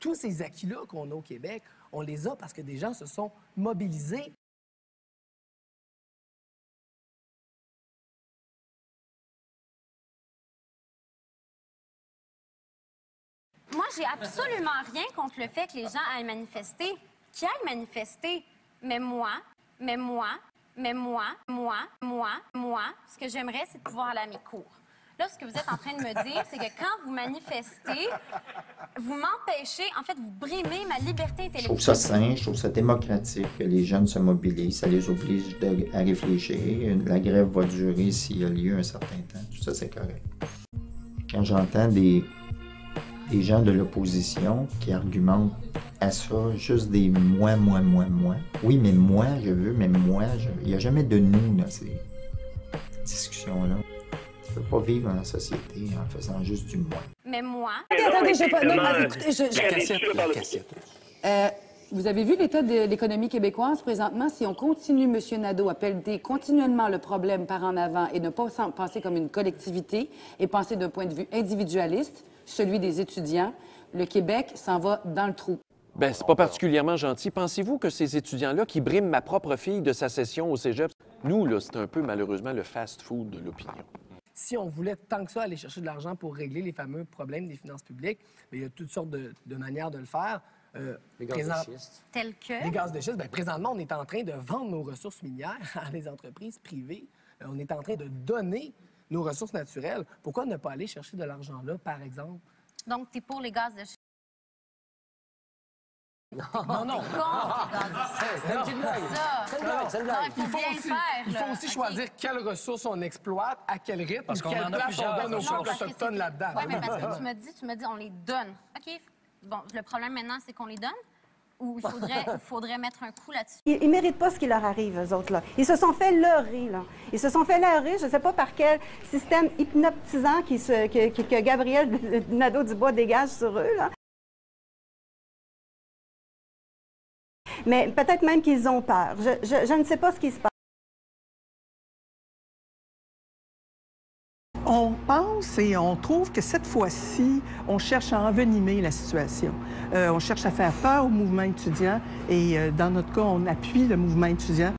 tous ces acquis-là qu'on a au Québec, on les a parce que des gens se sont mobilisés. Moi, j'ai absolument rien contre le fait que les gens aillent manifester. Qui aillent manifester? Mais moi, ce que j'aimerais, c'est de pouvoir aller à mes cours. Là, ce que vous êtes en train de me dire, c'est que quand vous manifestez, vous m'empêchez, en fait, vous brimez ma liberté intellectuelle. Je trouve ça sain, je trouve ça démocratique que les jeunes se mobilisent, ça les oblige à réfléchir. La grève va durer s'il y a lieu un certain temps, tout ça c'est correct. Quand j'entends des gens de l'opposition qui argumentent à ça, juste des moi. Oui, mais moi, je veux, mais moi, il n'y a jamais de nous dans ces discussions-là. Tu ne peux pas vivre dans la société en faisant juste du moi. Mais moi... Attendez, je pas... Non, écoutez, La cassette. vous avez vu l'état de l'économie québécoise présentement? Si on continue, M. Nadeau, à pelleter continuellement le problème par en avant et ne pas penser comme une collectivité et penser d'un point de vue individualiste, celui des étudiants, le Québec s'en va dans le trou. Bien, c'est pas particulièrement gentil. Pensez-vous que ces étudiants-là qui briment ma propre fille de sa session au cégep, nous, là, c'est un peu malheureusement le fast-food de l'opinion. Si on voulait tant que ça aller chercher de l'argent pour régler les fameux problèmes des finances publiques, bien, il y a toutes sortes de manières de le faire. Les gaz de schiste. Tel que... Les gaz de schiste, bien, présentement, on est en train de vendre nos ressources minières à des entreprises privées. On est en train de donner nos ressources naturelles. Pourquoi ne pas aller chercher de l'argent là, par exemple? Donc, t'es pour les gaz de schiste? Non. Contre les gaz de schiste. C'est une blague. C'est une blague. Non, Il faut aussi choisir quelles ressources on exploite, à quel rythme, Parce qu'on quelle en a place plusieurs on donne aux ressources. peuples autochtones là-dedans. Oui, mais parce que tu me dis, on les donne. OK. Bon, le problème maintenant, c'est qu'on les donne? Ou il faudrait mettre un coup là-dessus? Ils ne méritent pas ce qui leur arrive, eux autres, là. Ils se sont fait leurrer, là. Ils se sont fait leurrer, je ne sais pas par quel système hypnotisant que Gabriel Nadeau-Dubois dégage sur eux, là. Mais peut-être même qu'ils ont peur. Je ne sais pas ce qui se passe. On pense et on trouve que cette fois-ci, on cherche à envenimer la situation. On cherche à faire peur au mouvement étudiant et dans notre cas, on appuie le mouvement étudiant.